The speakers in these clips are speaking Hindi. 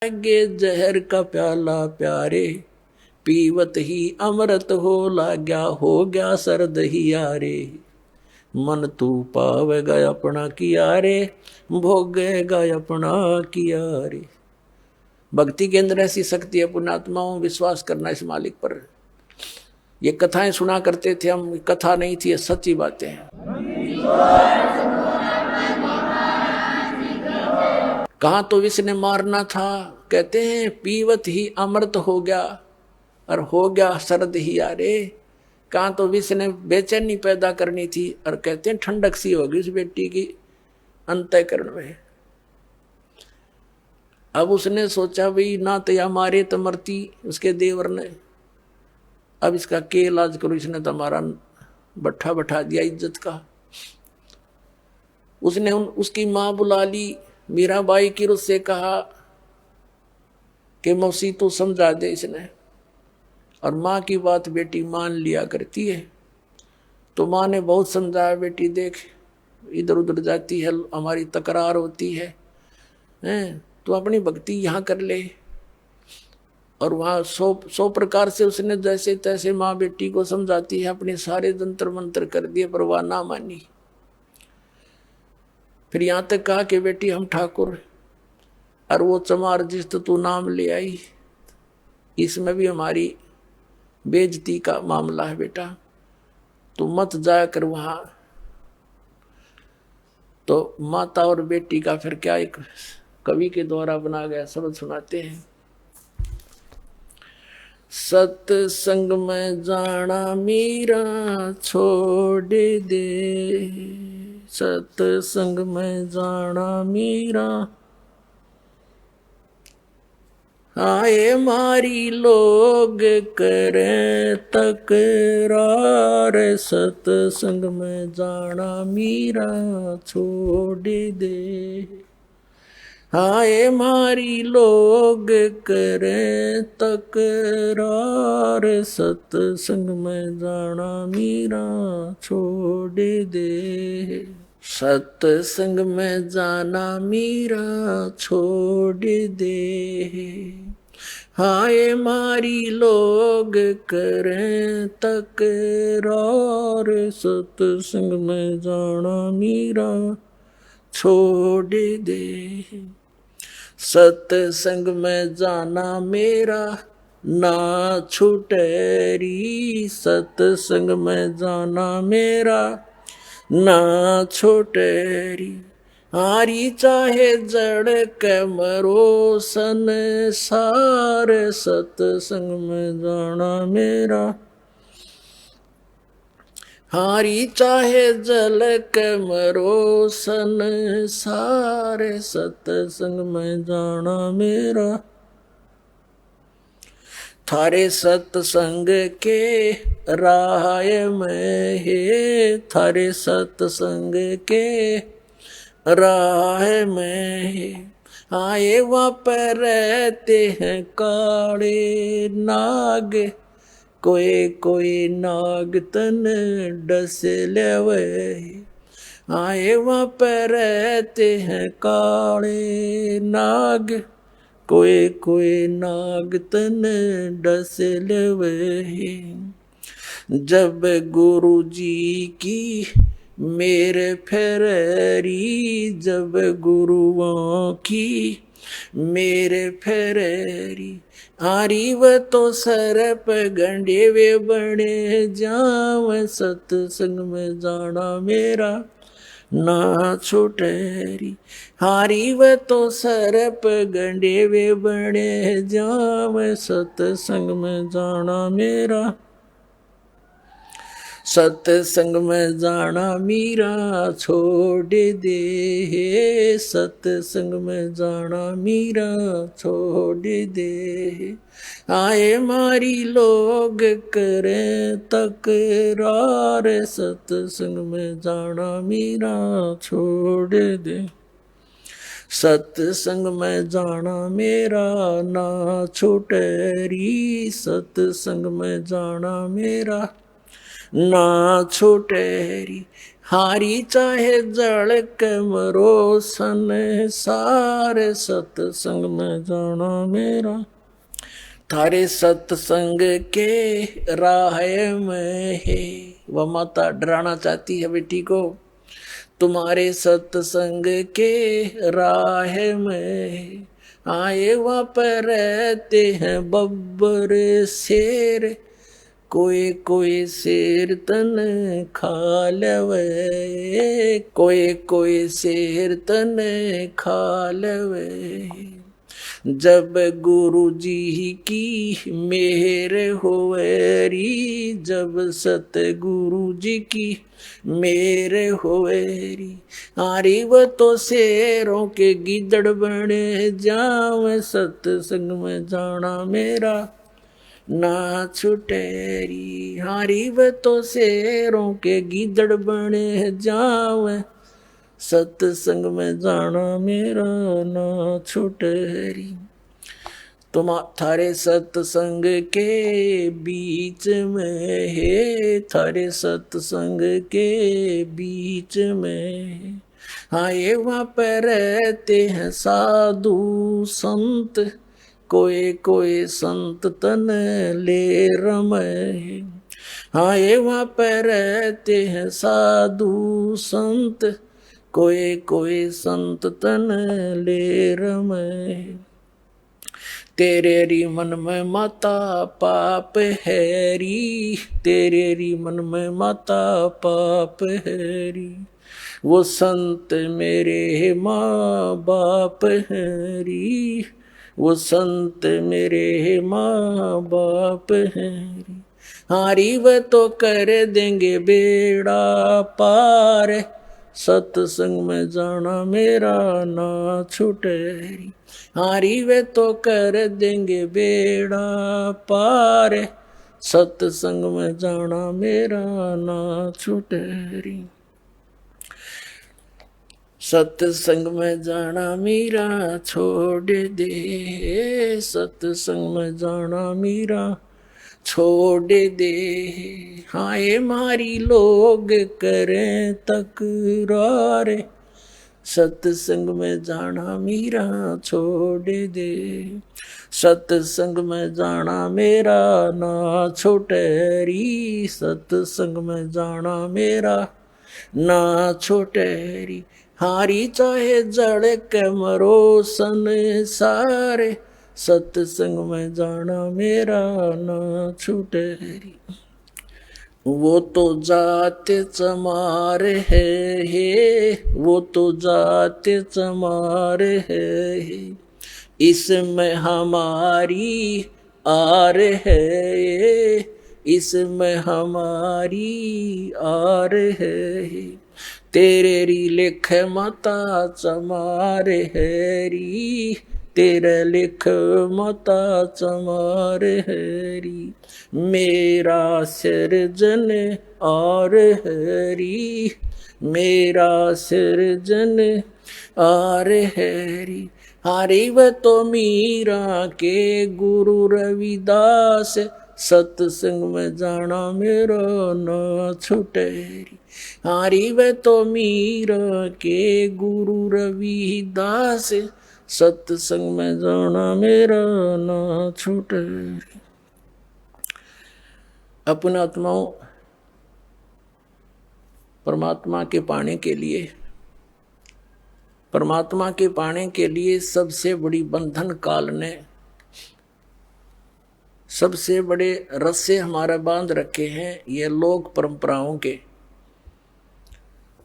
गे जहर का प्याला प्यारे, पीवत ही अमृत हो लाग्या, हो गया सर्द ही यारे। मन तू पावेगा अपना किया रे, भोगेगा अपना किया रे। भक्ति के अंदर ऐसी शक्ति है पुण्यात्माओं, विश्वास करना इस मालिक पर। ये कथाएं सुना करते थे हम, कथा नहीं थी, ये सच्ची बातें हैं। कहा तो विष ने मारना था, कहते हैं पीवत ही अमृत हो गया और हो गया सर्द ही यारे। कहा तो विष ने बेचैनी पैदा करनी थी और कहते हैं ठंडक सी होगी उस बेटी की अंतःकरण में। अब उसने सोचा भाई ना तो या मारे तो मरती उसके देवर ने, अब इसका के इलाज करो, इसने तो हमारा बट्ठा बैठा दिया इज्जत का। उसने उसकी माँ बुला ली, मीराबाई की उससे कहा कि मौसी तू समझा दे इसने। और माँ की बात बेटी मान लिया करती है। तो माँ ने बहुत समझाया, बेटी देख इधर उधर जाती है, हमारी तकरार होती है, तो अपनी भक्ति यहाँ कर ले। और वहाँ सौ प्रकार से उसने जैसे तैसे माँ बेटी को समझाती है, अपने सारे जंतर मंत्र कर दिए पर वह ना मानी। फिर यहाँ तक कहा कि बेटी हम ठाकुर, और वो चमार जिस तो तू नाम ले आई, इसमें भी हमारी बेइज्जती का मामला है बेटा, तू मत जाया कर वहां। तो माता और बेटी का फिर क्या एक कवि के द्वारा बना गया शब्द सुनाते हैं। सत्संग में जाना मीरा छोड़ दे, सत्संग में जाना मीरा, आए मारी लोग करें तकरार, सत्संग में जाना मीरा छोड़ दे। आए मारी लोग करें तकरार, सत्संग में जाना मीरा छोड़ दे। सत्संग में जाना मीरा छोड़ दे, हाय मारी लोग करें तकरार, सत्संग में जाना मीरा छोड़ दे। सत्संग में जाना मेरा ना छूटेरी, सत्संग में जाना मेरा ना छोटेरी। हारी चाहे जड़ के मरो संसार, सत्संग में जाना मेरा। हारी चाहे जल के मरो संसार, सत्संग में जाना मेरा। थारे सत्संग के राय में है, थारे सत्संग के राय में है। आए वहाँ पर रहते हैं काले नाग, कोई कोई नाग तन डस लेवे। आए वहाँ पर रहते हैं काले नाग, कोई कोई नाग तन डस लेवे। जब गुरु जी की मेरे फेरी, जब गुरुओं की मेरे फेरी। आरी व तो सरप गंडे वे बने जाव, सत्संग में जाना मेरा ना छुटेरी। हारी व तो सरप गंडे वे बने जाव, सत्संग में जाना मेरा। सत्संग में जाना मीरा छोड़ दे, सत्संग में जाना मीरा छोड़ दे। आए मारी लोग करें तकरार, सत्संग में जाना मीरा छोड़ दे। सत्संग में जाना मेरा ना छूटेरी, सत्संग में जाना मेरा ना छूटेरी। हारी चाहे जड़ के मरो सन सारे सत्संग में जाना मेरा। थारे सत्संग के राह में है। वह माता डराना चाहती है बेटी को। तुम्हारे सत्संग के राह में आए वहाँ पर रहते हैं बब्बर शेर। कोई कोई शेर तन खा लवे, कोई कोई शेर तन खा लवे। जब गुरु जी की मेहर होवेरी, जब सतगुरु जी की मेहर होवेरी। आरी वो तो शेरों के गिदड़ बने जावे, सत्संग में जाना मेरा ना छुटेरी। हारी व तो शेरों के गिदड़ बने जावे, सत्संग में जाना मेरा ना छुटेरी। तुम थारे सत्संग के बीच में है, थारे सत्संग के बीच में। हाँ ये वहाँ पर रहते हैं साधु संत, कोई कोई संत तन ले रमे। हाँ ये वहाँ पर रहते हैं साधु संत, कोई कोई संत तन ले रमे। तेरे री मन में माता पाप है री, तेरे री मन में माता पाप है री। वो संत मेरे माँ बाप है री, वो संत मेरे माँ बाप हैं। हारी व तो कर देंगे बेड़ा पार, सत्संग में जाना मेरा ना छुटेरी। हारी वे तो कर देंगे बेड़ा पार, सत्संग में जाना मेरा ना छुटेरी। सत्संग में जाना मेरा छोड़ दे, सत्संग में जाना मेरा छोड़ दे। हाय मारी लोग करें तकरार, सत्संग में जाना मेरा छोड़ दे। सत्संग में जाना मेरा ना छोटेरी, सत्संग में जाना मेरा ना छोटेरी। हारी चाहे जड़ के मरो संसारे, सत्संग में जाना मेरा ना छूटेरी। वो तो जाते चमार है, वो तो जाते चमार है, इसमें हमारी आर है, इसमें हमारी आर है। तेरे री लिख माता चमार है री, तेरे लिख माता चमार है री। मेरा सृजन और हरी, मेरा सृजन और हरी। हरि व तो मीरा के गुरु रविदास, सत्संग में जाना मेरा ना छुटेरी। हरि व तो मीरा के गुरु रविदास, सत्संग में जाना मेरा ना छुटेरी। अपने आत्माओं परमात्मा के पाने के लिए, परमात्मा के पाने के लिए सबसे बड़ी बंधन काल ने सबसे बड़े रस्से हमारा बांध रखे हैं, ये लोक परंपराओं के।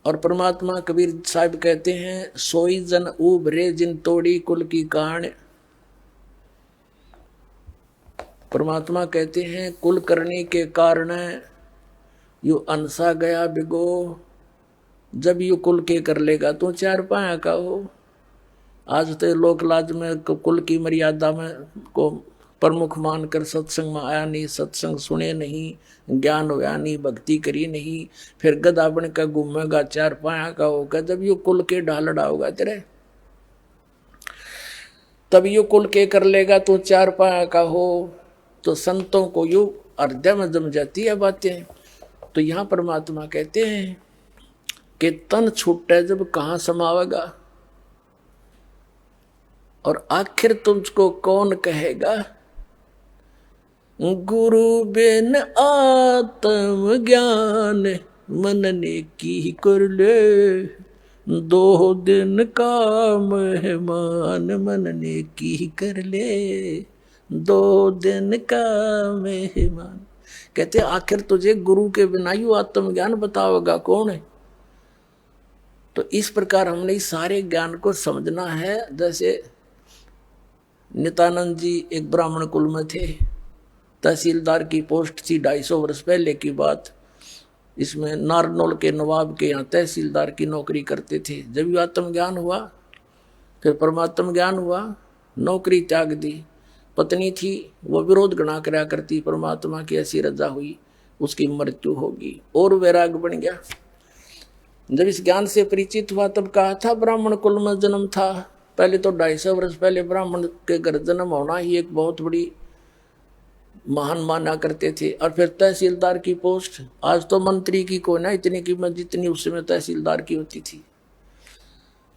और परमात्मा कबीर साहब कहते हैं, सोई जन उभरे जिन तोड़ी कुल की कान। परमात्मा कहते हैं कुल करने के कारण यू अनसा गया बिगो। जब यू कुल के कर लेगा तो चार पाया का हो। आज तो लोक लाज में कुल की मर्यादा में को प्रमुख मानकर सत्संग में आया नहीं, सत्संग सुने नहीं, ज्ञान होया नहीं, भक्ति करी नहीं, फिर गधा बन का घूमेगा, चार पाया का होगा। जब यू कुल के ढालड़ा होगा तेरे, तब यू कुल के कर लेगा तो चार पाया का हो। तो संतों को यू हृदय में जम जाती है बातें। तो यहाँ परमात्मा कहते हैं कि तन छूटे जब कहां समावेगा, और आखिर तुझको कौन कहेगा। गुरु बिन आत्म ज्ञान मन ने की कर ले, 2 दिन का मेहमान मन ने की कर ले, 2 दिन का मेहमान। कहते आखिर तुझे गुरु के बिना यू आत्मज्ञान बताओगा कौन है। तो इस प्रकार हमने इस सारे ज्ञान को समझना है। जैसे नित्यानंद जी एक ब्राह्मण कुल में थे, तहसीलदार की पोस्ट थी, 250 वर्ष पहले की बात। इसमें नारनौल के नवाब के यहाँ तहसीलदार की नौकरी करते थे। जब ये आत्मज्ञान हुआ, फिर परमात्म ज्ञान हुआ, नौकरी त्याग दी। पत्नी थी, वो विरोध गणा कराया करती, परमात्मा की ऐसी रजा हुई, उसकी मृत्यु होगी, और वैराग बन गया। जब इस ज्ञान से परिचित हुआ तब कहा था ब्राह्मण कुल में जन्म था। पहले तो 250 वर्ष पहले ब्राह्मण के घर जन्म होना ही एक बहुत बड़ी महान माना करते थे। और फिर तहसीलदार की पोस्ट, आज तो मंत्री की कोई ना इतनी कीमत जितनी उस समय तहसीलदार की होती थी।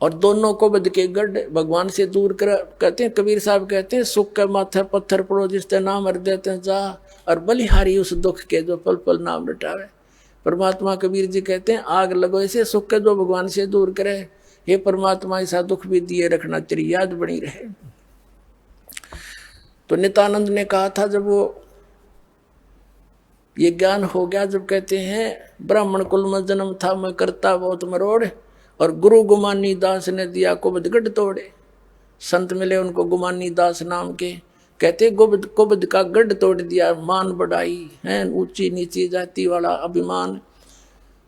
और दोनों को बद के गढ़ भगवान से दूर कर, कहते हैं कबीर साहब कहते हैं, सुख के माथे पत्थर पड़ो जिसते नाम हर देते हैं जा, और बलिहारी उस दुख के जो पल पल नाम रटावे। परमात्मा कबीर जी कहते हैं आग लगो ऐसे सुख के जो भगवान से दूर करे, हे परमात्मा ऐसा दुख भी दिए रखना, तेरी याद बनी रहे। तो नित्यानंद ने कहा था जब वो ये ज्ञान हो गया, जब कहते हैं ब्राह्मण कुल में जन्म था मैं करता बहुत मरोड़, और गुरु गुमानी दास ने दिया कुबद गढ़ तोड़े। संत मिले उनको गुमानी दास नाम के, कहते कुबद का गढ़ तोड़ दिया। मान बढ़ाई है, ऊंची नीची जाति वाला अभिमान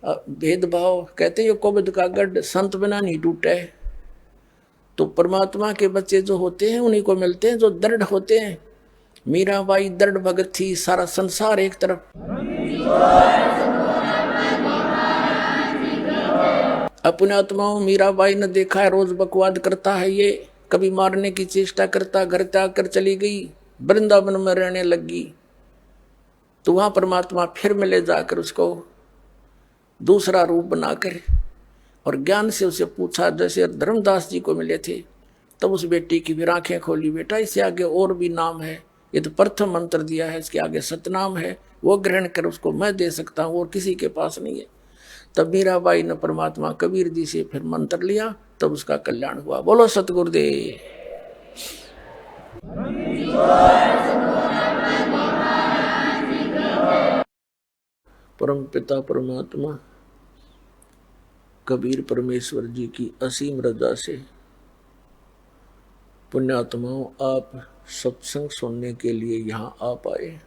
भेदभाव, कहते ये कुबद का गढ़ संत बिना नहीं टूटे। तो परमात्मा के बच्चे जो होते हैं उन्हीं को मिलते हैं जो दृढ़ होते हैं। मीराबाई दृढ़ भगत थी, सारा संसार एक तरफ। अपने आत्माओं मीराबाई ने देखा है रोज बकवाद करता है ये, कभी मारने की चेष्टा करता, घर त्याग कर चली गई, वृंदावन में रहने लगी। तो वहां परमात्मा फिर मिले जाकर उसको दूसरा रूप बनाकर, और ज्ञान से उसे पूछा, जैसे धर्मदास जी को मिले थे। तब उस बेटी की फिर आंखें खोली, बेटा इससे आगे और भी नाम है, ये तो प्रथम मंत्र दिया है, इसके आगे सतनाम है, वो ग्रहण कर, उसको मैं दे सकता हूँ और किसी के पास नहीं है। तब मीराबाई ने परमात्मा कबीर जी से फिर मंत्र लिया, तब उसका कल्याण हुआ। बोलो सतगुरुदेव। परम पिता परमात्मा कबीर परमेश्वर जी की असीम रजा से पुण्यात्माओं आप सत्संग सुनने के लिए यहाँ आ पाए।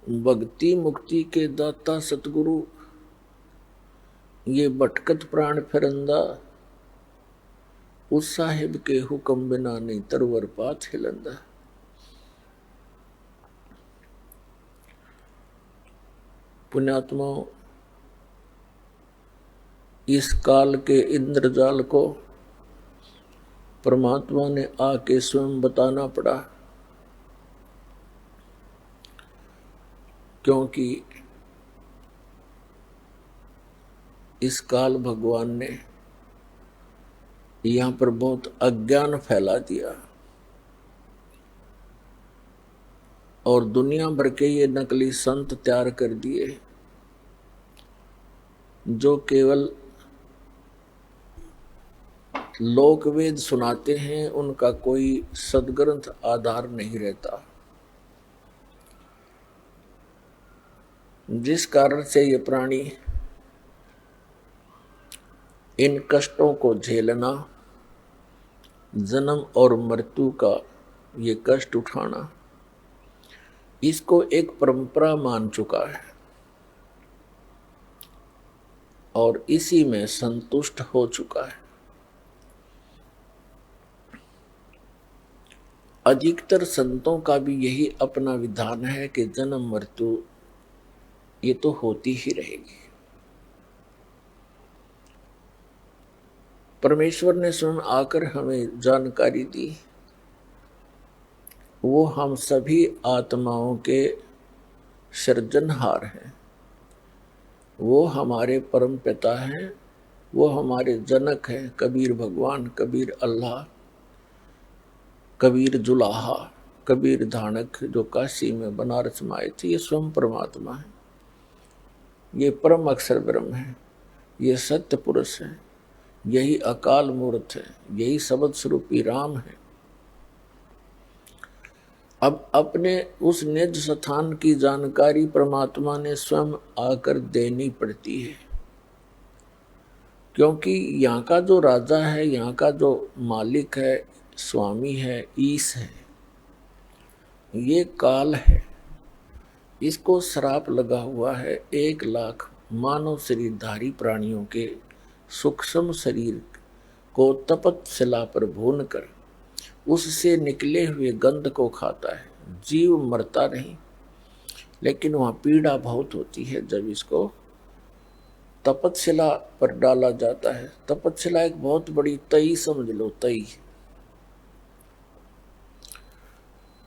भक्ति मुक्ति के दाता सतगुरु, ये भटकत प्राण फिरंदा, उस साहिब के हुक्म बिना नहीं तरवर पात हिलंदा। पुण्यात्माओं, इस काल के इंद्रजाल को परमात्मा ने आके स्वयं बताना पड़ा, क्योंकि इस काल भगवान ने यहाँ पर बहुत अज्ञान फैला दिया, और दुनिया भर के ये नकली संत तैयार कर दिए जो केवल लोक वेद सुनाते हैं, उनका कोई सदग्रंथ आधार नहीं रहता, जिस कारण से ये प्राणी इन कष्टों को झेलना, जन्म और मृत्यु का ये कष्ट उठाना, इसको एक परंपरा मान चुका है और इसी में संतुष्ट हो चुका है। अधिकतर संतों का भी यही अपना विधान है कि जन्म मृत्यु ये तो होती ही रहेगी। परमेश्वर ने स्वयं आकर हमें जानकारी दी, वो हम सभी आत्माओं के सृजनहार हैं। वो हमारे परम पिता हैं, वो हमारे जनक हैं, कबीर भगवान, कबीर अल्लाह, कबीर जुलाहा, कबीर धानक जो काशी में बनारस में आए थे, ये स्वयं परमात्मा है, ये परम अक्षर ब्रह्म है, ये सत्य पुरुष है, यही अकाल मूर्त है, यही शब्द स्वरूपी राम है। अब अपने उस निज स्थान की जानकारी परमात्मा ने स्वयं आकर देनी पड़ती है, क्योंकि यहाँ का जो राजा है, यहाँ का जो मालिक है, स्वामी है, ईश है, ये काल है। इसको श्राप लगा हुआ है 1,00,000 मानव शरीरधारी प्राणियों के सूक्ष्म शरीर को तपत शिला पर भून कर उससे निकले हुए गंध को खाता है। जीव मरता नहीं, लेकिन वहाँ पीड़ा बहुत होती है जब इसको तपतशिला पर डाला जाता है। तपतशिला एक बहुत बड़ी तई समझ लो, तई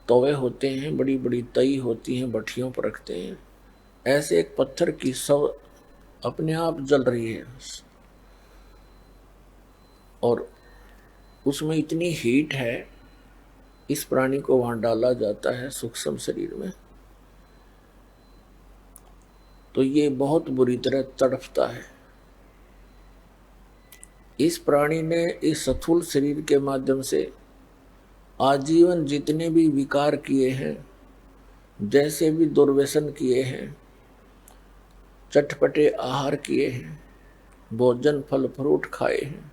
तवे होते हैं, बड़ी बड़ी तई होती हैं, भट्टियों पर रखते हैं। ऐसे एक पत्थर की सब अपने आप जल रही है और उसमें इतनी हीट है, इस प्राणी को वहां डाला जाता है सूक्ष्म शरीर में, तो ये बहुत बुरी तरह तड़पता है। इस प्राणी ने इस स्थूल शरीर के माध्यम से आजीवन जितने भी विकार किए हैं, जैसे भी दुर्व्यसन किए हैं, चटपटे आहार किए हैं, भोजन फल फ्रूट खाए हैं,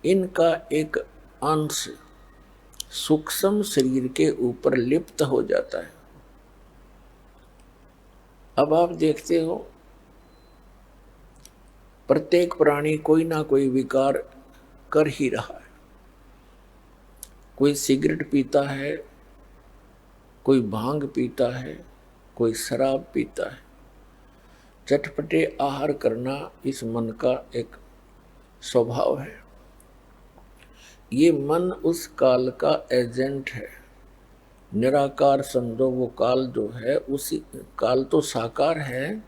इनका एक अंश सूक्ष्म शरीर के ऊपर लिप्त हो जाता है। अब आप देखते हो प्रत्येक प्राणी कोई ना कोई विकार कर ही रहा है। कोई सिगरेट पीता है, कोई भांग पीता है, कोई शराब पीता है। चटपटे आहार करना इस मन का एक स्वभाव है। ये मन उस काल का एजेंट है। निराकार समझो, वो काल जो है, उसी काल तो साकार है,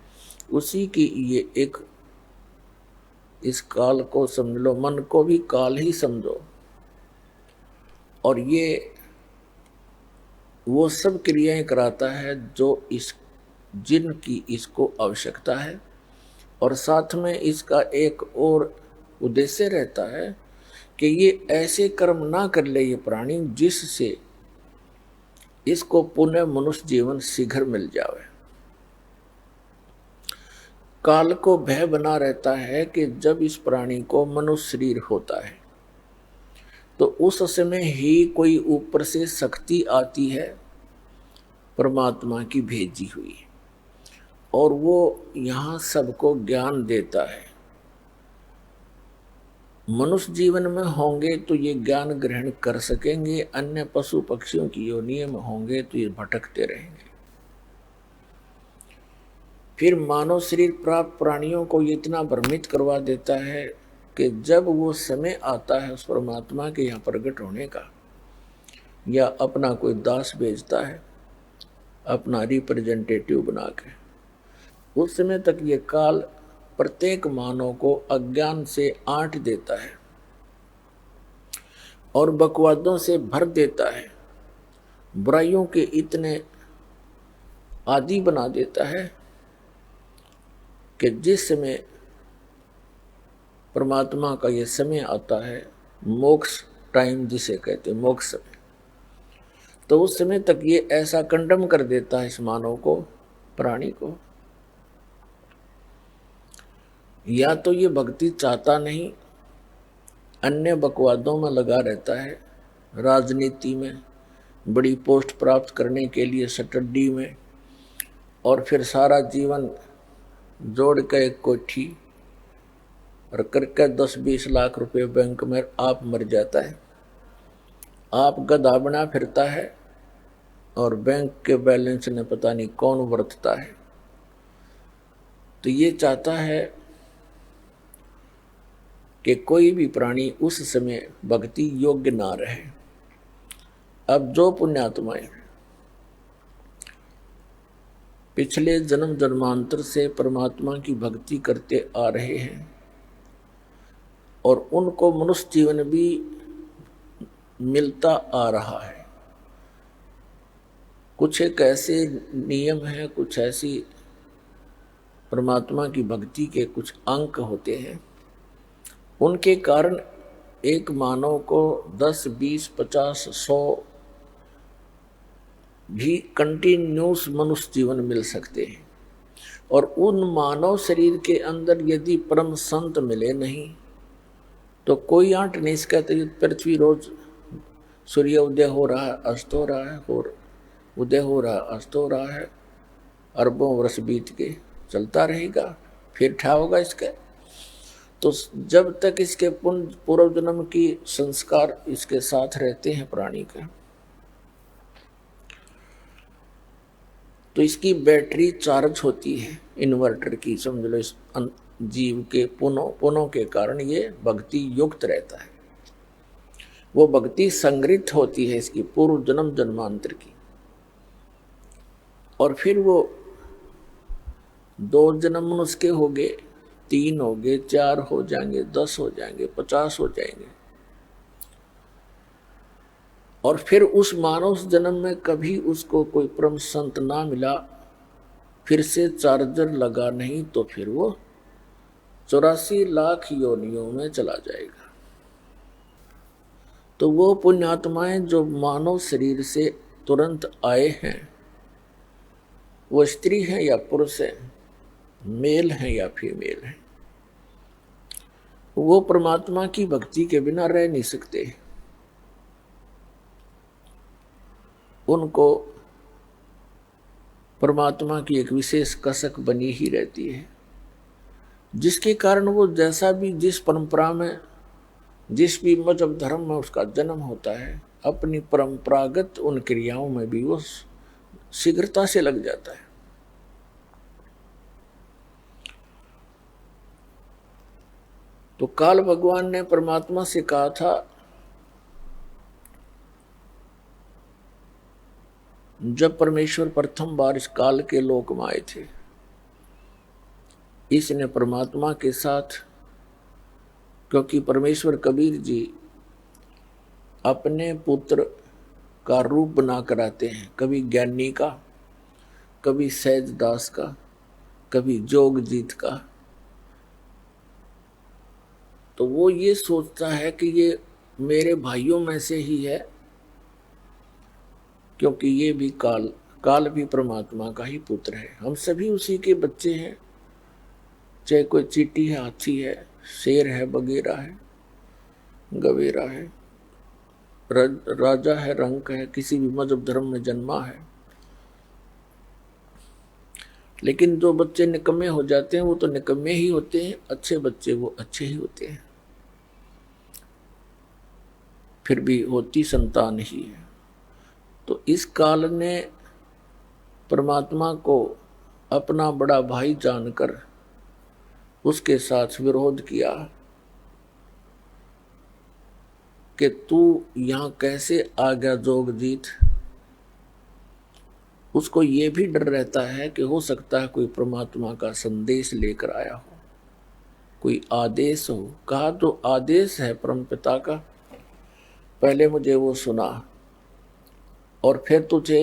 उसी की ये एक, इस काल को समझ लो, मन को भी काल ही समझो। और ये वो सब क्रियाएं कराता है जो इस जिनकी इसको आवश्यकता है, और साथ में इसका एक और उद्देश्य रहता है कि ये ऐसे कर्म ना कर ले ये प्राणी जिससे इसको पुनः मनुष्य जीवन शीघ्र मिल जावे। काल को भय बना रहता है कि जब इस प्राणी को मनुष्य शरीर होता है तो उस समय ही कोई ऊपर से शक्ति आती है, परमात्मा की भेजी हुई, और वो यहाँ सबको ज्ञान देता है। मनुष्य जीवन में होंगे तो ये ज्ञान ग्रहण कर सकेंगे, अन्य पशु पक्षियों की योनि में होंगे तो ये भटकते रहेंगे। फिर मानव शरीर प्राप्त प्राणियों को ये इतना भ्रमित करवा देता है कि जब वो समय आता है उस परमात्मा के यहाँ प्रकट होने का, या अपना कोई दास भेजता है अपना रिप्रेजेंटेटिव बना के, उस समय तक ये काल प्रत्येक मानव को अज्ञान से आंट देता है और बकवादों से भर देता है, बुराइयों के इतने आदी बना देता है कि जिस समय परमात्मा का ये समय आता है, मोक्ष टाइम जिसे कहते हैं, मोक्ष समय, तो उस समय तक ये ऐसा कंडम कर देता है इस मानव को, प्राणी को। या तो ये भक्ति चाहता नहीं, अन्य बकवादों में लगा रहता है, राजनीति में, बड़ी पोस्ट प्राप्त करने के लिए स्टडी में, और फिर सारा जीवन जोड़ के एक कोठी और करके 10-20 लाख रुपए बैंक में आप मर जाता है। आप गधा बना फिरता है और बैंक के बैलेंस ने पता नहीं कौन वर्तता है। तो ये चाहता है कि कोई भी प्राणी उस समय भक्ति योग्य ना रहे। अब जो पुण्यात्माएं पिछले जन्म जन्मांतर से परमात्मा की भक्ति करते आ रहे हैं और उनको मनुष्य जीवन भी मिलता आ रहा है। कुछ एक ऐसे नियम हैं, कुछ ऐसी परमात्मा की भक्ति के कुछ अंक होते हैं, उनके कारण एक मानव को 10, 20, 50, 100 भी कंटिन्यूस मनुष्य जीवन मिल सकते हैं। और उन मानव शरीर के अंदर यदि परम संत मिले नहीं तो कोई आंट नहीं सकते। पृथ्वी रोज सूर्य उदय हो रहा है, अस्त हो रहा है, और उदय हो रहा है, अस्त हो रहा है, अरबों वर्ष बीत के चलता रहेगा, फिर ठा होगा इसका। तो जब तक इसके पूर्व जन्म की संस्कार इसके साथ रहते हैं प्राणी के, तो इसकी बैटरी चार्ज होती है इन्वर्टर की, समझ लो। इस जीव के पुनों के कारण ये भक्ति युक्त रहता है। वो भक्ति संग्रहित होती है इसकी पूर्व जन्म जन्मांतर की, और फिर वो 2 जन्म उसके हो गए, 3 हो गए, 4 हो जाएंगे, 10 हो जाएंगे, 50 हो जाएंगे। और फिर उस मानव जन्म में कभी उसको कोई परम संत ना मिला, फिर से चार्जर लगा नहीं, तो फिर वो 84 लाख योनियों में चला जाएगा। तो वो पुण्यात्माएं जो मानव शरीर से तुरंत आए हैं, वो स्त्री है या पुरुष है, मेल है या फीमेल है, वो परमात्मा की भक्ति के बिना रह नहीं सकते। उनको परमात्मा की एक विशेष कसक बनी ही रहती है, जिसके कारण वो जैसा भी जिस परंपरा में, जिस भी मजहब धर्म में उसका जन्म होता है, अपनी परंपरागत उन क्रियाओं में भी वो शीघ्रता से लग जाता है। तो काल भगवान ने परमात्मा से कहा था, जब परमेश्वर प्रथम बार इस काल के लोक में आए थे, इसने परमात्मा के साथ, क्योंकि परमेश्वर कबीर जी अपने पुत्र का रूप बना कर आते हैं, कभी ज्ञानी का, कभी सहज दास का, कभी जोगजीत का। तो वो ये सोचता है कि ये मेरे भाइयों में से ही है, क्योंकि ये भी काल भी परमात्मा का ही पुत्र है। हम सभी उसी के बच्चे हैं, चाहे कोई चींटी है, हाथी है, शेर है, बगेरा है, गवेरा है, राजा है, रंक है, किसी भी मजहब धर्म में जन्मा है। लेकिन जो बच्चे निकम्मे हो जाते हैं वो तो निकम्मे ही होते हैं, अच्छे बच्चे वो अच्छे ही होते हैं, फिर भी होती संतान ही है। तो इस काल ने परमात्मा को अपना बड़ा भाई जानकर उसके साथ विरोध किया कि तू यहां कैसे आ गया जोगजीत। उसको ये भी डर रहता है कि हो सकता है कोई परमात्मा का संदेश लेकर आया हो, कोई आदेश हो। कहा तो आदेश है परमपिता का, पहले मुझे वो सुना और फिर तुझे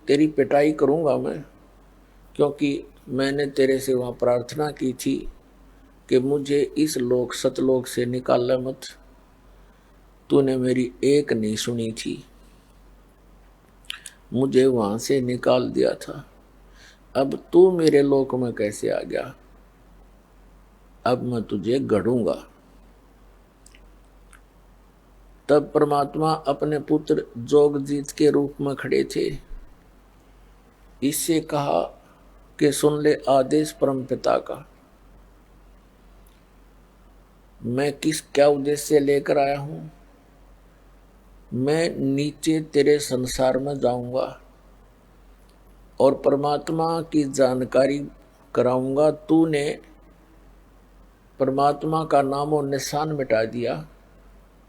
तेरी पिटाई करूंगा मैं, क्योंकि मैंने तेरे से वहां प्रार्थना की थी कि मुझे इस लोक सतलोक से निकाल मत। तूने मेरी एक नहीं सुनी थी, मुझे वहां से निकाल दिया था। अब तू मेरे लोक में कैसे आ गया? अब मैं तुझे गढ़ूंगा। तब परमात्मा अपने पुत्र जोगजीत के रूप में खड़े थे। इससे कहा कि सुन ले आदेश परमपिता का, मैं क्या उद्देश्य लेकर आया हूं। मैं नीचे तेरे संसार में जाऊंगा और परमात्मा की जानकारी कराऊंगा। तूने परमात्मा का नामो निशान मिटा दिया,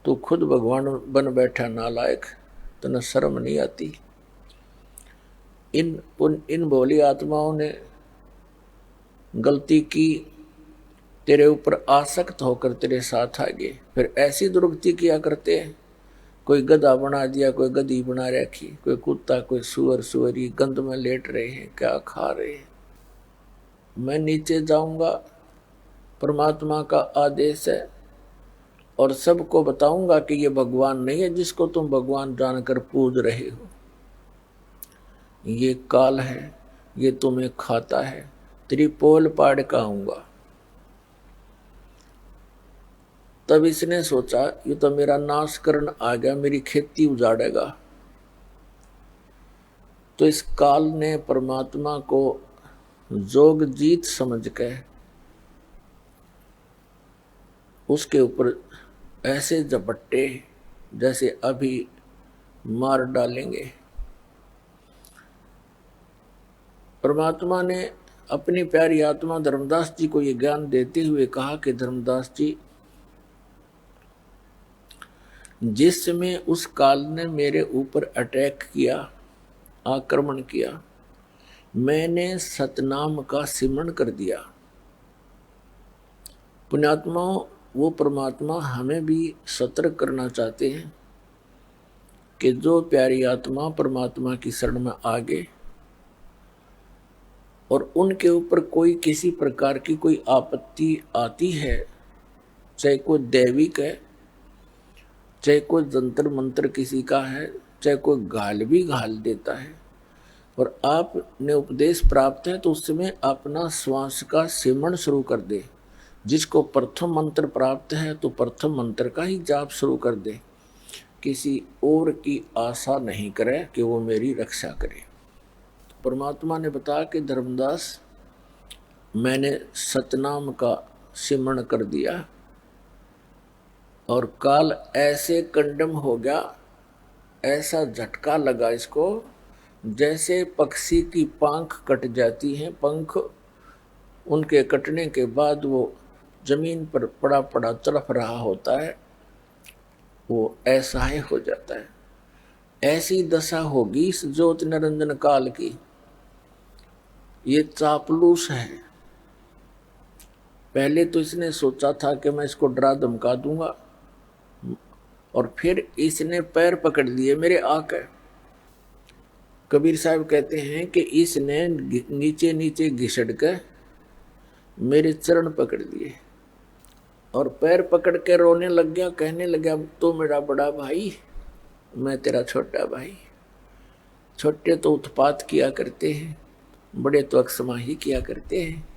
तू खुद भगवान बन बैठा नालायक, तने शर्म नहीं आती। इन भोली आत्माओं ने गलती की, तेरे ऊपर आसक्त होकर तेरे साथ आ गए, फिर ऐसी दुर्गति किया करते हैं। कोई गधा बना दिया, कोई गधी बना रखी, कोई कुत्ता, कोई सुअर सुअरी, गंद में लेट रहे हैं, क्या खा रहे हैं। मैं नीचे जाऊंगा, परमात्मा का आदेश है, और सबको बताऊंगा कि ये भगवान नहीं है जिसको तुम भगवान जानकर पूज रहे हो। ये काल है, ये तुम्हें खाता है, तेरी पोल पाड़ का आऊंगा। तब इसने सोचा ये तो मेरा नाश करने आ गया, मेरी खेती उजाड़ेगा। तो इस काल ने परमात्मा को जोग जीत समझ के उसके ऊपर ऐसे झपट्टे जैसे अभी मार डालेंगे। परमात्मा ने अपनी प्यारी आत्मा धर्मदास जी को ये ज्ञान देते हुए कहा कि धर्मदास जी, जिस समय उस काल ने मेरे ऊपर अटैक किया, आक्रमण किया, मैंने सतनाम का सिमरण कर दिया। पुण्यात्माओं, वो परमात्मा हमें भी सतर्क करना चाहते हैं कि जो प्यारी आत्मा परमात्मा की शरण में आ गए और उनके ऊपर कोई किसी प्रकार की कोई आपत्ति आती है, चाहे कोई दैविक है, चाहे कोई जंतर मंत्र किसी का है, चाहे कोई घाल भी घाल देता है, और आपने उपदेश प्राप्त है तो उस समय अपना श्वास का सिमरण शुरू कर दे। जिसको प्रथम मंत्र प्राप्त है तो प्रथम मंत्र का ही जाप शुरू कर दे, किसी और की आशा नहीं करे कि वो मेरी रक्षा करे। तो परमात्मा ने बताया कि धर्मदास, मैंने सतनाम का सिमरण कर दिया और काल ऐसे कंडम हो गया, ऐसा झटका लगा इसको जैसे पक्षी की पंख कट जाती हैं। पंख उनके कटने के बाद वो जमीन पर पड़ा पड़ा तड़फ रहा होता है, वो ऐसा ही हो जाता है। ऐसी दशा होगी इस ज्योति निरंजन काल की। ये चापलूस है। पहले तो इसने सोचा था कि मैं इसको डरा धमका दूंगा, और फिर इसने पैर पकड़ लिए मेरे आकर। कबीर साहब कहते हैं कि इसने नीचे नीचे घिसड़ कर मेरे चरण पकड़ लिए और पैर पकड़ के रोने लग गया, कहने लगा, तो मेरा बड़ा भाई, मैं तेरा छोटा भाई। छोटे तो उत्पात किया करते हैं, बड़े तो अक्षमाही किया करते हैं।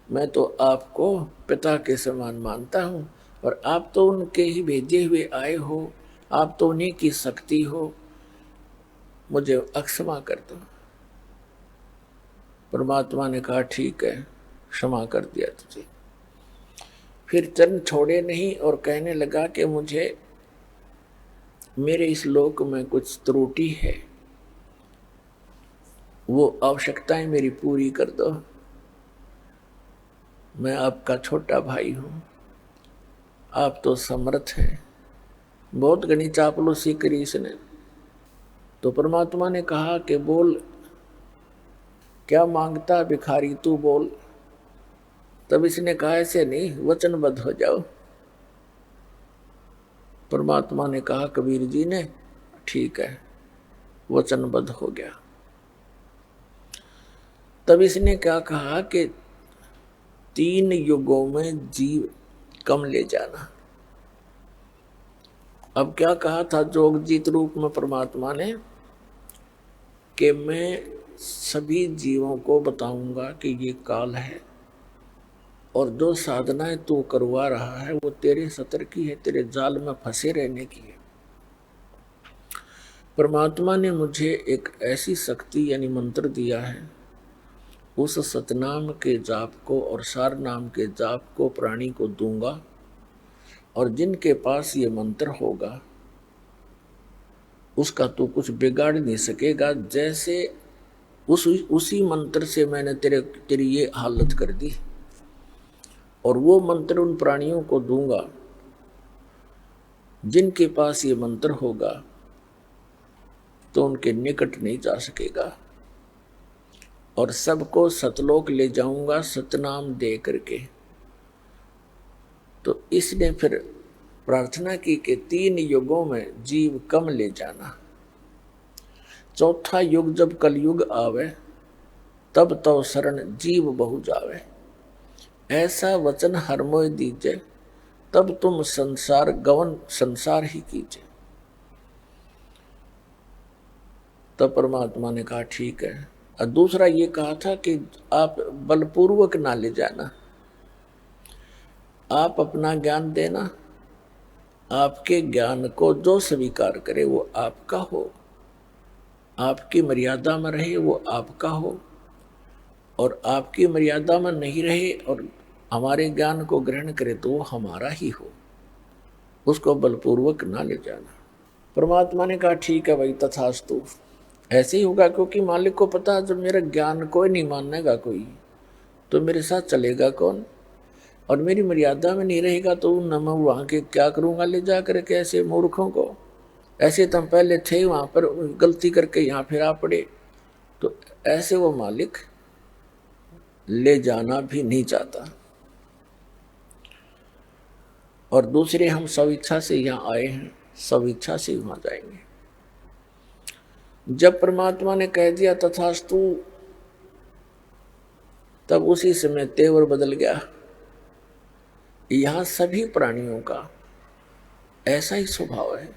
मैं तो आपको पिता के समान मानता हूँ, और आप तो उनके ही भेजे हुए आए हो, आप तो उन्हीं की शक्ति हो, मुझे अक्षमा कर दो। परमात्मा ने कहा, ठीक है, क्षमा कर दिया तुझे। फिर चरण छोड़े नहीं और कहने लगा कि मुझे मेरे इस लोक में कुछ त्रुटि है, वो आवश्यकताएं मेरी पूरी कर दो। मैं आपका छोटा भाई हूं, आप तो समर्थ हैं। बहुत घनी चापलूसी करी इसने। तो परमात्मा ने कहा कि बोल, क्या मांगता भिखारी, तू बोल। तब इसने कहा, ऐसे नहीं, वचनबद्ध हो जाओ। परमात्मा ने कहा कबीर जी ने, ठीक है, वचनबद्ध हो गया। तब इसने क्या कहा कि 3 युगों में जीव कम ले जाना। अब क्या कहा था जोगजीत रूप में परमात्मा ने कि मैं सभी जीवों को बताऊंगा कि ये काल है, और जो साधनाएं तू करवा रहा है वो तेरे सतर की है, तेरे जाल में फंसे रहने की है। परमात्मा ने मुझे एक ऐसी शक्ति यानी मंत्र दिया है, उस सतनाम के जाप को और सार नाम के जाप को प्राणी को दूंगा, और जिनके पास ये मंत्र होगा उसका तो कुछ बिगाड़ नहीं सकेगा। जैसे उसी मंत्र से मैंने तेरी ये हालत कर दी, और वो मंत्र उन प्राणियों को दूंगा जिनके पास ये मंत्र होगा। तो उनके निकट नहीं जा सकेगा, और सबको सतलोक ले जाऊंगा सतनाम दे करके। तो इसने फिर प्रार्थना की कि 3 युगों में जीव कम ले जाना, चौथा युग जब कलयुग आवे तब तो शरण जीव बहु जावे। ऐसा वचन हर मोय दीजे, तब तुम संसार गवन संसार ही कीजिए। तब परमात्मा ने कहा ठीक है। और दूसरा ये कहा था कि आप बलपूर्वक ना ले जाना, आप अपना ज्ञान देना, आपके ज्ञान को जो स्वीकार करे वो आपका हो, आपकी मर्यादा में रहे वो आपका हो, और आपकी मर्यादा में नहीं रहे और हमारे ज्ञान को ग्रहण करे तो वो हमारा ही हो, उसको बलपूर्वक ना ले जाना। परमात्मा ने कहा ठीक है भाई, तथास्तु, ऐसे ही होगा, क्योंकि मालिक को पता है जब मेरा ज्ञान कोई नहीं मानेगा कोई, तो मेरे साथ चलेगा कौन, और मेरी मर्यादा में नहीं रहेगा तो न मैं वहाँ के क्या करूँगा ले जा करके ऐसे मूर्खों को। ऐसे तुम पहले थे वहाँ पर, गलती करके यहाँ फिर आ पड़े, तो ऐसे वो मालिक ले जाना भी नहीं चाहता। और दूसरे हम स्वेच्छा से यहाँ आए हैं, स्वेच्छा से वहाँ जाएंगे। जब परमात्मा ने कह दिया तथास्तु, तब उसी समय तेवर बदल गया। यहाँ सभी प्राणियों का ऐसा ही स्वभाव है।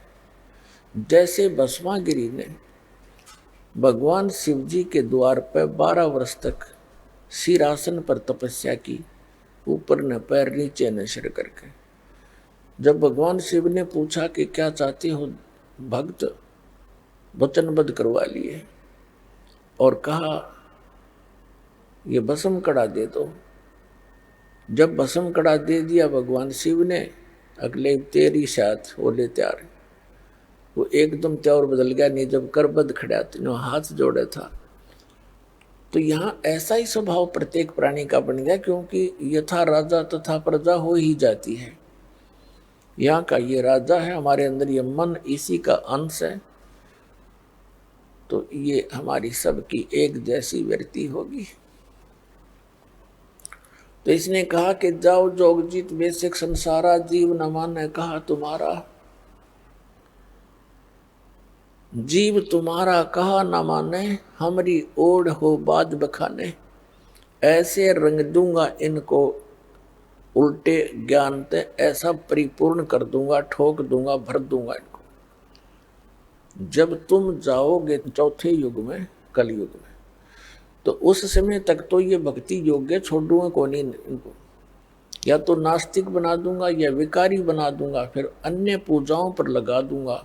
जैसे भस्मागिरी ने भगवान शिव जी के द्वार पर 12 वर्ष तक सिरासन पर तपस्या की, ऊपर न पैर नीचे न सिर करके। जब भगवान शिव ने पूछा कि क्या चाहते हो भक्त, वचनबद्ध करवा लिए और कहा ये भस्म कड़ा दे दो। जब भस्म कड़ा दे दिया भगवान शिव ने, अगले तेरी साथ बोले तैयार, वो एकदम त्यावर बदल गया। नहीं जब करबद्ध खड़ा तो हाथ जोड़े था। तो यहाँ ऐसा ही स्वभाव प्रत्येक प्राणी का बन गया, क्योंकि यथा राजा तथा प्रजा हो ही जाती है। यहाँ का ये राजा है, हमारे अंदर ये मन इसी का अंश है, तो ये हमारी सबकी एक जैसी वृत्ति होगी। तो इसने कहा कि जाओ जोगजीत बेसिक संसारा, जीव न माने कहा तुम्हारा। जीव तुम्हारा कहा न माने, हमारी ओढ़ हो बाज बखाने। ऐसे रंग दूंगा इनको उल्टे ज्ञान ते, ऐसा परिपूर्ण कर दूंगा, ठोक दूंगा, भर दूंगा इनको। जब तुम जाओगे चौथे युग में, कलयुग में, तो उस समय तक तो ये भक्ति योग्य छोड़ दूंगा कौन ही इनको, या तो नास्तिक बना दूंगा या विकारी बना दूंगा, फिर अन्य पूजाओं पर लगा दूंगा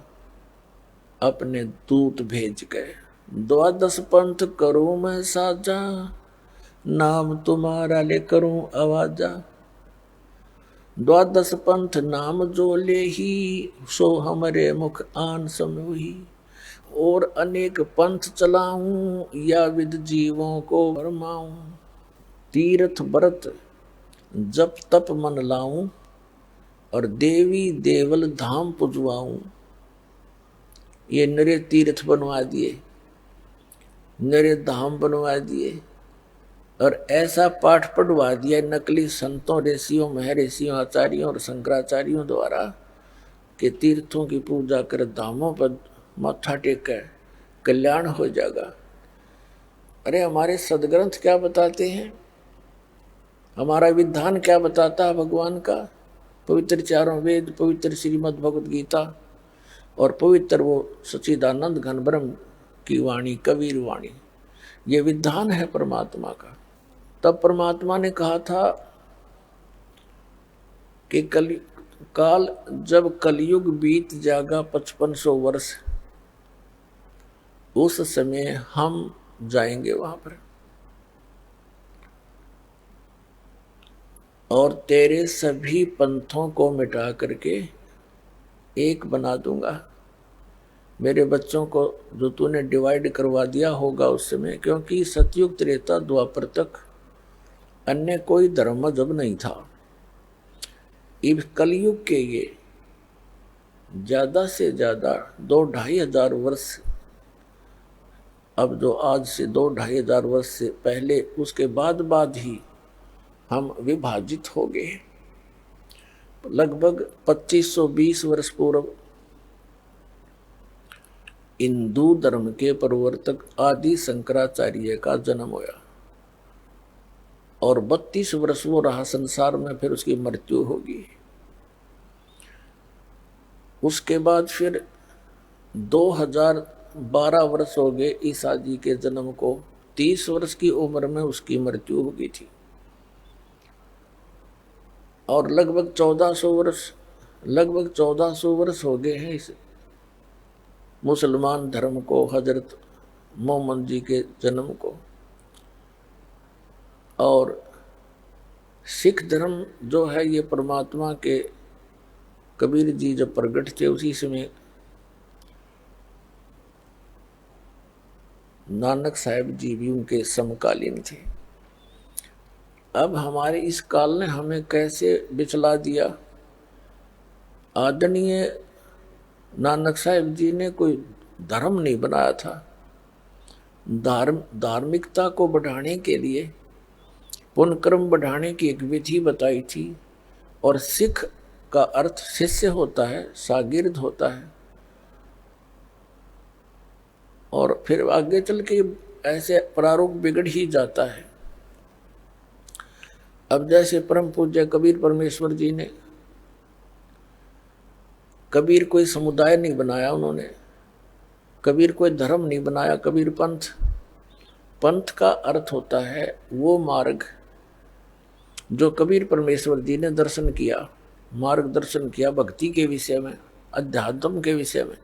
अपने दूत भेज के। 12 पंथ करूं मैं साजा, नाम तुम्हारा ले करूं आवाजा। 12 पंथ नाम जो ले ही, सो हमरे मुख आन समोही। और अनेक पंथ चलाऊं, या विद जीवों को भरमाऊं। तीर्थ व्रत जप तप मन लाऊं, और देवी देवल धाम पुजवाऊं। ये नरे तीर्थ बनवा दिए, नरे धाम बनवा दिए, और ऐसा पाठ पढ़वा दिया नकली संतों, ऋषियों, महर्षियों, आचार्यों और शंकराचार्यों द्वारा कि तीर्थों की पूजा कर, धामों पर माथा टेक कर कल्याण हो जाएगा। अरे हमारे सदग्रंथ क्या बताते हैं, हमारा विधान क्या बताता है भगवान का? पवित्र 4 वेद, पवित्र श्रीमद् भगवद गीता, और पवित्र वो सच्चिदानंद घन ब्रह्म की वाणी, कबीर वाणी, ये विधान है परमात्मा का। तब परमात्मा ने कहा था कि काल जब कलयुग बीत जाएगा 5500 वर्ष, उस समय हम जाएंगे वहां पर, और तेरे सभी पंथों को मिटा करके एक बना दूंगा। मेरे बच्चों को जो तूने डिवाइड करवा दिया होगा उस समय, क्योंकि सतयुग त्रेता द्वापर तक अन्य कोई धर्म जब नहीं था। इस कलयुग के ये ज्यादा से ज्यादा 2-2.5 हजार वर्ष अब जो आज से 2-2,500 वर्ष से पहले, उसके बाद ही हम विभाजित हो गए। लगभग 2520 वर्ष पूर्व हिंदू धर्म के प्रवर्तक आदि शंकराचार्य का जन्म हुआ और 32 वर्ष वो रहा संसार में, फिर उसकी मृत्यु होगी। उसके बाद फिर 2012 वर्ष हो गए ईसा जी के जन्म को। 30 वर्ष की उम्र में उसकी मृत्यु हो गई थी और लगभग 1400 वर्ष हो गए हैं इस मुसलमान धर्म को, हजरत मोहम्मद जी के जन्म को। और सिख धर्म जो है ये परमात्मा के कबीर जी जब प्रकट थे उसी समय नानक साहिब जी भी उनके समकालीन थे। अब हमारे इस काल ने हमें कैसे बिचला दिया। आदरणीय नानक साहिब जी ने कोई धर्म नहीं बनाया था। धार्मिकता को बढ़ाने के लिए, पुण्य कर्म बढ़ाने की एक विधि बताई थी। और सिख का अर्थ शिष्य होता है, शागिर्द होता है। और फिर आगे चल के ऐसे प्रारूप बिगड़ ही जाता है। अब जैसे परम पूज्य कबीर परमेश्वर जी ने, कबीर कोई समुदाय नहीं बनाया उन्होंने, कबीर कोई धर्म नहीं बनाया, कबीर पंथ। पंथ का अर्थ होता है वो मार्ग जो कबीर परमेश्वर जी ने दर्शन किया, मार्गदर्शन किया भक्ति के विषय में, अध्यात्म के विषय में।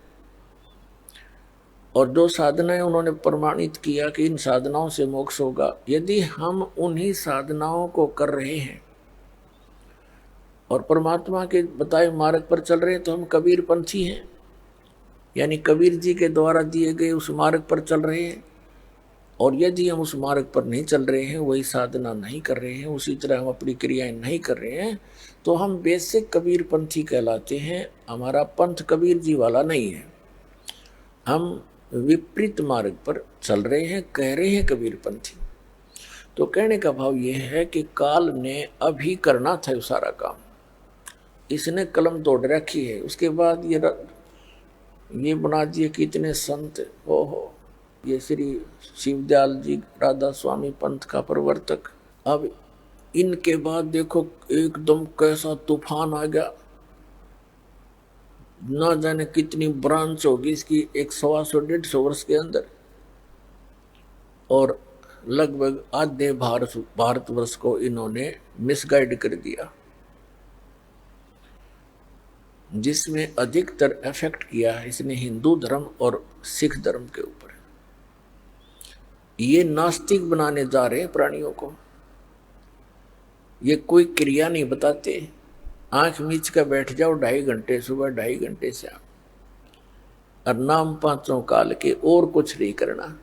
और जो साधनाएं उन्होंने प्रमाणित किया कि इन साधनाओं से मोक्ष होगा। यदि हम उन्हीं साधनाओं को कर रहे हैं और परमात्मा के बताए मार्ग पर चल रहे हैं तो हम कबीर पंथी हैं, यानी कबीर जी के द्वारा दिए गए उस मार्ग पर चल रहे हैं। और यदि हम उस मार्ग पर नहीं चल रहे हैं, वही साधना नहीं कर रहे हैं, उसी तरह हम अपनी क्रियाएं नहीं कर रहे हैं, तो हम बेसिक कबीर पंथी कहलाते हैं। हमारा पंथ कबीर जी वाला नहीं है, हम विपरीत मार्ग पर चल रहे हैं, कह रहे हैं कबीर पंथी। तो कहने का भाव यह है कि काल ने अभी करना था सारा काम, इसने कलम तोड़ रखी है। उसके बाद ये बना दिए कि इतने संत हो, ये श्री शिवदयाल जी राधा स्वामी पंथ का प्रवर्तक। अब इनके बाद देखो एकदम कैसा तूफान आ गया, ना जाने कितनी ब्रांच होगी इसकी, 100-150 वर्ष के अंदर। और लगभग आधे भारतवर्ष को इन्होंने मिसगाइड कर दिया, जिसमें अधिकतर इफेक्ट किया है इसने हिंदू धर्म और सिख धर्म के ऊपर। ये नास्तिक बनाने जा रहे हैं प्राणियों को। ये कोई क्रिया नहीं बताते, आंख मीच कर बैठ जाओ 2.5 घंटे सुबह, 2.5 घंटे शाम, और नाम 5 काल के, और कुछ नहीं करना,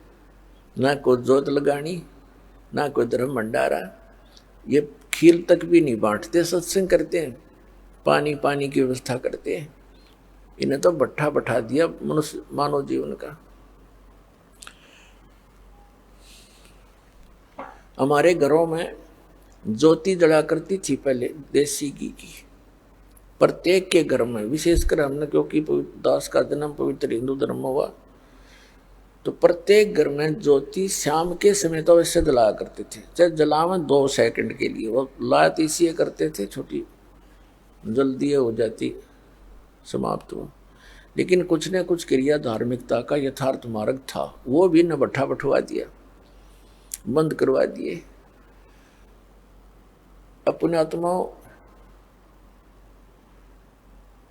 ना कोई जोत लगानी, ना कोई धर्म भंडारा। ये खीर तक भी नहीं बांटते, सत्संग करते हैं, पानी की व्यवस्था करते हैं। इन्हें तो भट्ठा बैठा दिया मनुष्य मानव जीवन का। हमारे घरों में ज्योति जला करती थी पहले देसी घी की, प्रत्येक के घर में। विशेषकर हमने, क्योंकि दास का जन्म पवित्र हिंदू धर्म में हुआ, तो प्रत्येक घर में ज्योति शाम के समय तो वैसे जलाया करते थे, चाहे जलावन 2 सेकंड के लिए। वो लात इसलिए करते थे, छोटी जल्दी हो जाती, समाप्त हो। लेकिन कुछ न कुछ क्रिया धार्मिकता का यथार्थ मार्ग था, वो भी न भट्ठा बैठवा दिया, बंद करवा दिए। अपने आत्माओं,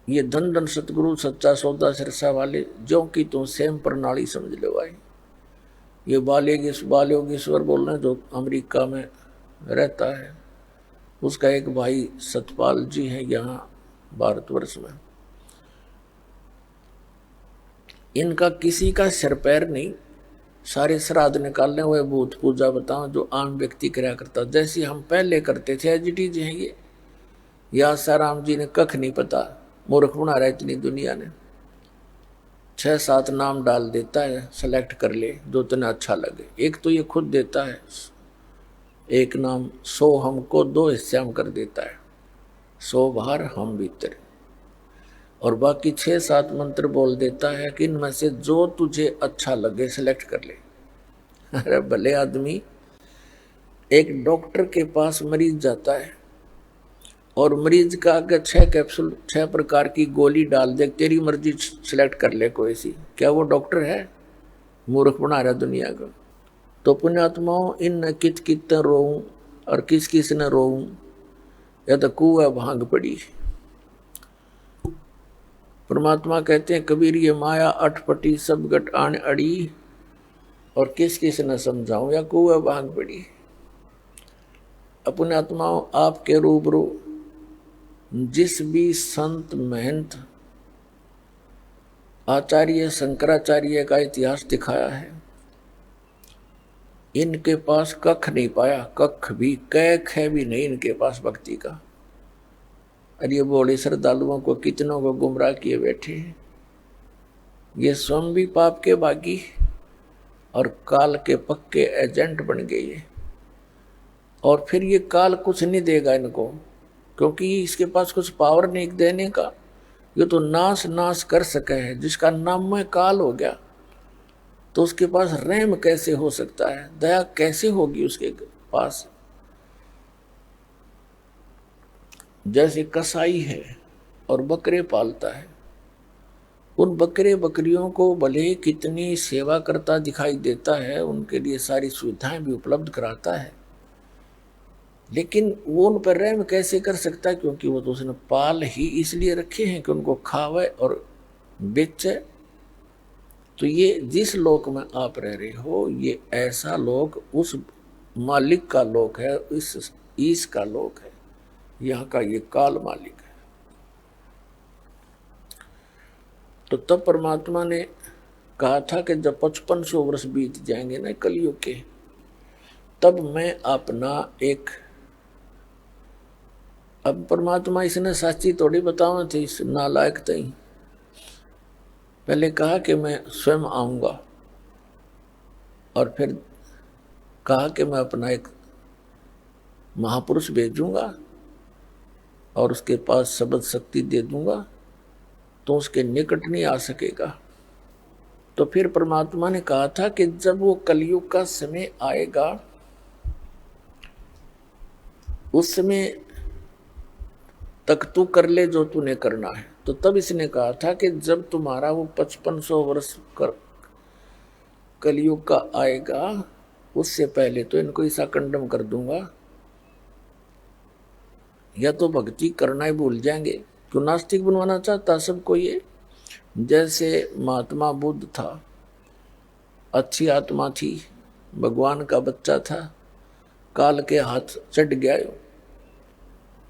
ये धन धन सतगुरु सच्चा सौदा सिरसा वाले, जो कि तुम सेम प्रणाली समझ लो भाई। ये बालयोगेश्वर बोल रहे हैं जो अमेरिका में रहता है, उसका एक भाई सतपाल जी है यहाँ भारतवर्ष में। इनका किसी का सिर पैर नहीं, सारे श्राद्ध निकालने हुए, भूत पूजा बताओ जो आम व्यक्ति कराया करता, जैसे हम पहले करते थे। एजिटी जी हैं ये, या साराम जी ने कख नहीं पता, मूर्ख बना रहा इतनी दुनिया ने। 6-7 नाम डाल देता है, सेलेक्ट कर ले जो तुम्हें अच्छा लगे। एक तो ये खुद देता है, एक नाम 100 हमको 2 हिस्से में कर देता है, 100 बाहर हम भीतर, और बाकी 6-7 मंत्र बोल देता है कि इनमें से जो तुझे अच्छा लगे सेलेक्ट कर ले। अरे भले आदमी, एक डॉक्टर के पास मरीज जाता है और मरीज का अगर 6 कैप्सूल 6 प्रकार की गोली डाल दे, तेरी मर्जी सेलेक्ट कर ले कोई सी, क्या वो डॉक्टर है? मूर्ख बना रहा दुनिया को। तो पुण्यात्माओं, इन कित कित रोऊं और किस किस न रोऊं, या तो कुआ भांग पड़ी। परमात्मा कहते हैं कबीर ये माया अटपटी सब गट आन अड़ी, और किस किस न समझाऊं या कुआ भांग पड़ी। अपने आत्माओं, आपके रूबरू जिस भी संत महंत आचार्य शंकराचार्य का इतिहास दिखाया है, इनके पास कख नहीं पाया, कख भी कैख है भी नहीं इनके पास भक्ति का। और ये बोले श्रद्धालुओं को कितनों को गुमराह किए बैठे हैं। ये स्वयं भी पाप के बागी और काल के पक्के एजेंट बन गए। और फिर ये काल कुछ नहीं देगा इनको, क्योंकि इसके पास कुछ पावर नहीं देने का। ये तो नाश कर सके है, जिसका नाम में काल हो गया तो उसके पास रहम कैसे हो सकता है, दया कैसे होगी उसके पास। जैसे कसाई है और बकरे पालता है, उन बकरे बकरियों को भले कितनी सेवा करता दिखाई देता है, उनके लिए सारी सुविधाएं भी उपलब्ध कराता है, लेकिन वो उन पर रहम कैसे कर सकता है? क्योंकि वो तो उसने पाल ही इसलिए रखे हैं कि उनको खावे और बेचे। तो ये जिस लोक में आप रह रहे हो, ये ऐसा लोक उस मालिक का लोक है, इस ईश का लोक है, यहाँ का ये काल मालिक है। तो तब परमात्मा ने कहा था कि जब 5500 वर्ष बीत जाएंगे ना कलयुग के, तब मैं अपना एक, अब परमात्मा इसने साची थोड़ी बताओ थे इस नालायक तई। पहले कहा कि मैं स्वयं आऊंगा, और फिर कहा कि मैं अपना एक महापुरुष भेजूंगा और उसके पास शब्द शक्ति दे दूंगा, तो उसके निकट नहीं आ सकेगा। तो फिर परमात्मा ने कहा था कि जब वो कलयुग का समय आएगा, उस समय तक तू कर ले जो तूने करना है। तो तब इसने कहा था कि जब तुम्हारा वो 5500 वर्ष कलयुग का आएगा, उससे पहले तो इनको ऐसा कंडम कर दूंगा, या तो भक्ति करना ही भूल जाएंगे। क्यों नास्तिक बनवाना चाहता सबको ये? जैसे महात्मा बुद्ध था, अच्छी आत्मा थी, भगवान का बच्चा था, काल के हाथ चढ़ गया,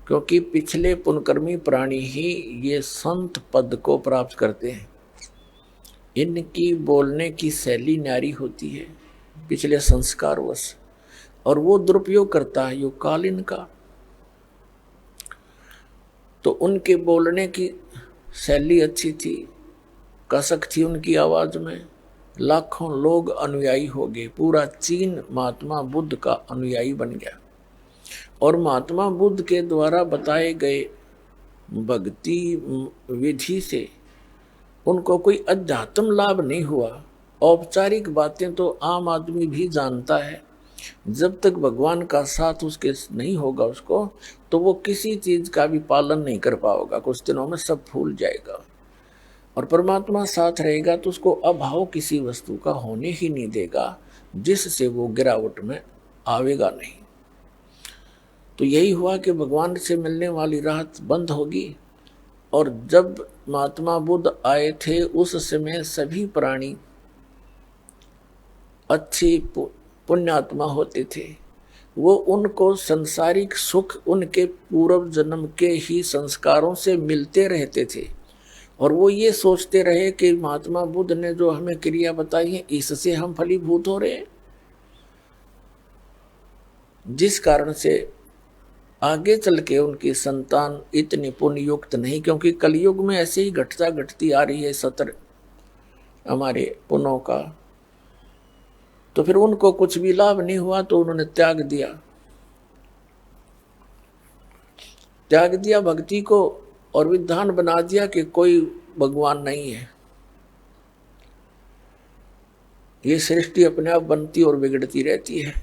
क्योंकि पिछले पुण्यकर्मी प्राणी ही ये संत पद को प्राप्त करते हैं। इनकी बोलने की शैली न्यारी होती है पिछले संस्कारवश, और वो दुरुपयोग करता है यो काल इनका। तो उनके बोलने की शैली अच्छी थी, कसक थी उनकी आवाज में, लाखों लोग अनुयायी हो गए। पूरा चीन महात्मा बुद्ध का अनुयायी बन गया, और महात्मा बुद्ध के द्वारा बताए गए भक्ति विधि से उनको कोई अध्यात्म लाभ नहीं हुआ। औपचारिक बातें तो आम आदमी भी जानता है, जब तक भगवान का साथ उसके नहीं होगा उसको, तो वो किसी चीज का भी पालन नहीं कर पाएगा, कुछ दिनों में सब भूल जाएगा। और परमात्मा साथ रहेगा तो उसको अभाव किसी वस्तु का होने ही नहीं देगा, जिससे वो गिरावट में आवेगा नहीं। तो यही हुआ कि भगवान से मिलने वाली राहत बंद होगी। और जब महात्मा बुद्ध आए थे, उस समय सभी प्राणी अच्छी पुण्यात्मा होते थे। वो उनको संसारिक सुख उनके पूर्व जन्म के ही संस्कारों से मिलते रहते थे, और वो ये सोचते रहे कि महात्मा बुद्ध ने जो हमें क्रिया बताई है, इससे हम फलीभूत हो रहे हैं, जिस कारण से आगे चल के उनकी संतान इतनी पुण्य युक्त नहीं। क्योंकि कलयुग में ऐसे ही घटती आ रही है सतर, हमारे पुनों का, तो फिर उनको कुछ भी लाभ नहीं हुआ तो उन्होंने त्याग दिया भक्ति को, और विधान बना दिया कि कोई भगवान नहीं है। ये सृष्टि अपने आप बनती और बिगड़ती रहती है,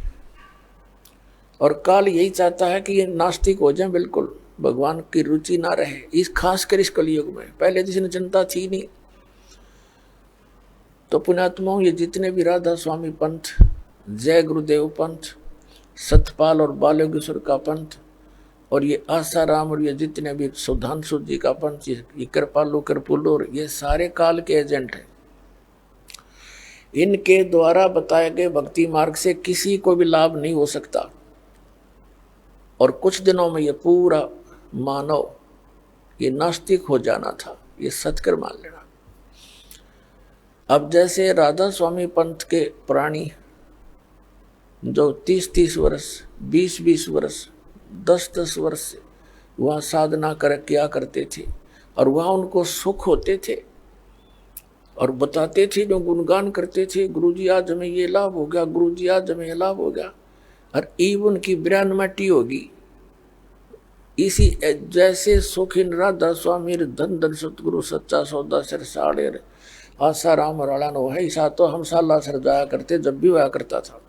और काल यही चाहता है कि ये नास्तिक हो जाए, बिल्कुल भगवान की रुचि ना रहे, इस खासकर इस कलयुग में। पहले जिसने चिंता थी नहीं। तो पुण्यात्माओं, ये जितने भी राधा स्वामी पंथ, जय गुरुदेव पंथ, सतपाल और बालोगेश्वर का पंथ, और ये आसाराम, और ये जितने भी सुधांशु जी का पंथ, ये कृपालु कृपुल, और ये सारे काल के एजेंट हैं। इनके द्वारा बताए गए भक्ति मार्ग से किसी को भी लाभ नहीं हो सकता, और कुछ दिनों में ये पूरा मानव ये नास्तिक हो जाना था, ये सत्कर मान लेना। अब जैसे राधा स्वामी पंथ के प्राणी जो 30-30 वर्ष, 20-20 वर्ष, 10-10 वर्ष से वहाँ साधना किया करते थे, और वहाँ उनको सुख होते थे, और बताते थे, जो गुणगान करते थे, गुरुजी आज हमें ये लाभ हो गया, गुरुजी आज हमें ये लाभ हो गया, और ईब उनकी ब्रह्मटी होगी। इसी जैसे सुखिन राधा स्वामी धन धन सतगुरु सच्चा सौदा सिर साड़े आशा राम राणा नो है, ऐसा तो हम साला सर जाया करते जब भी हुआ करता था।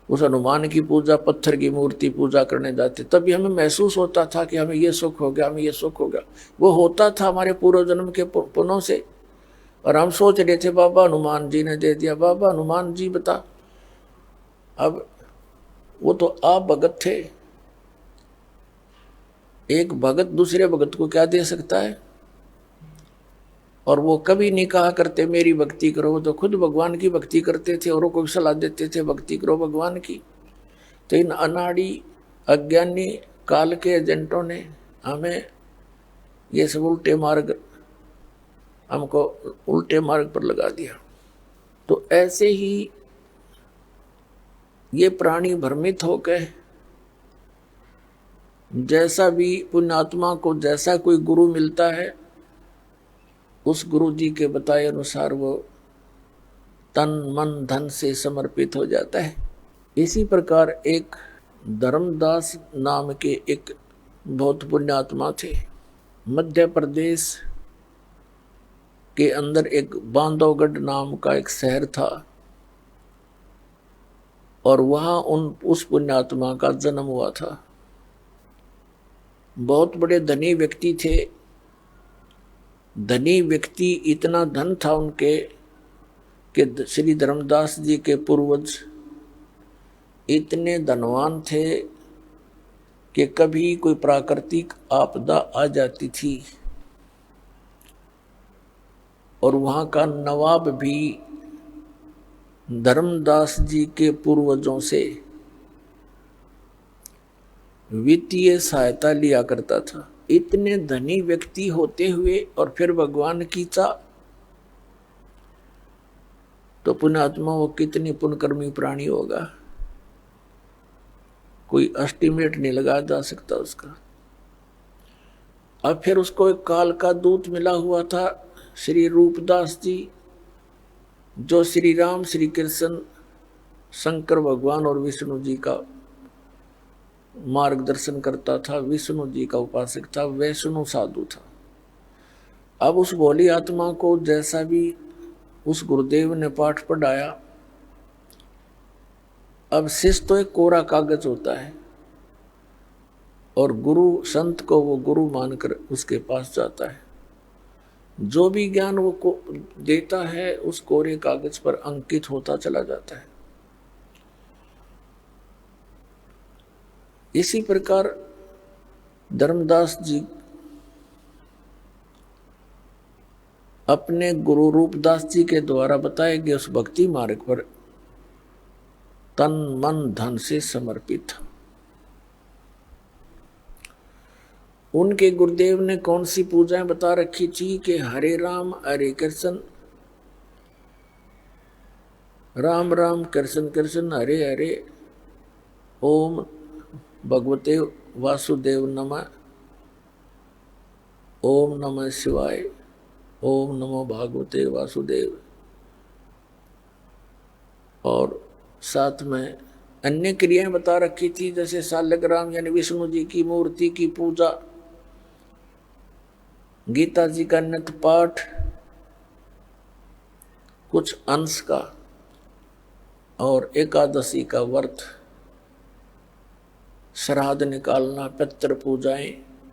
उस हनुमान की पूजा, पत्थर की मूर्ति पूजा करने जाते, तभी हमें महसूस होता था कि हमें ये सुख हो गया, हमें ये सुख हो गया। वो होता था हमारे पूर्व जन्म के पुण्यों से, और हम सोच रहे थे बाबा हनुमान जी ने दे दिया, बाबा हनुमान जी बता। अब वो तो आप भगत थे, एक भगत दूसरे भगत को क्या दे सकता है? और वो कभी नहीं कहा करते मेरी भक्ति करो, वो तो खुद भगवान की भक्ति करते थे, औरों को सलाह देते थे भक्ति करो भगवान की। तो इन अनाड़ी अज्ञानी काल के एजेंटों ने हमें ये सब उल्टे मार्ग, हमको उल्टे मार्ग पर लगा दिया। तो ऐसे ही ये प्राणी भ्रमित होकर, जैसा भी पुण्यात्मा को जैसा कोई गुरु मिलता है, उस गुरु जी के बताए अनुसार वो तन मन धन से समर्पित हो जाता है। इसी प्रकार एक धर्मदास नाम के एक बहुत पुण्यात्मा थे। मध्य प्रदेश के अंदर एक बांधवगढ़ नाम का एक शहर था, और वहाँ उस पुण्यात्मा का जन्म हुआ था। बहुत बड़े धनी व्यक्ति थे। धनी व्यक्ति, इतना धन था उनके कि श्री धर्मदास जी के पूर्वज इतने धनवान थे कि कभी कोई प्राकृतिक आपदा आ जाती थी और वहाँ का नवाब भी धर्मदास जी के पूर्वजों से वित्तीय सहायता लिया करता था। इतने धनी व्यक्ति होते हुए और फिर भगवान की चाह, तो पुण्यात्मा वो कितनी पुण्यकर्मी प्राणी होगा, कोई एस्टिमेट नहीं लगाया जा सकता उसका। अब फिर उसको एक काल का दूत मिला हुआ था, श्री रूपदास जी, जो श्री राम, श्री कृष्ण, शंकर भगवान और विष्णु जी का मार्गदर्शन करता था, विष्णु जी का उपासक था, वैष्णव साधु था। अब उस भोली आत्मा को जैसा भी उस गुरुदेव ने पाठ पढ़ाया, अब शिष्य तो एक कोरा कागज होता है, और गुरु संत को वो गुरु मानकर उसके पास जाता है। जो भी ज्ञान वो को देता है उस कोरे कागज पर अंकित होता चला जाता है। इसी प्रकार धर्मदास जी अपने गुरु रूपदास जी के द्वारा बताए गए उस भक्ति मार्ग पर तन मन धन से समर्पित था। उनके गुरुदेव ने कौन सी पूजाएं बता रखी थी कि हरे राम हरे कृष्ण, राम राम कृष्ण कृष्ण हरे हरे, ओम भगवते वासुदेव नमः, ओम नमः शिवाय, ओम नमो भागवते वासुदेव। और साथ में अन्य क्रियाएं बता रखी थी, जैसे शालग्राम यानी विष्णु जी की मूर्ति की पूजा, गीता जी का नित्य पाठ, कुछ अंश का, और एकादशी का व्रत, श्राद्ध निकालना, पितृ पूजाएं,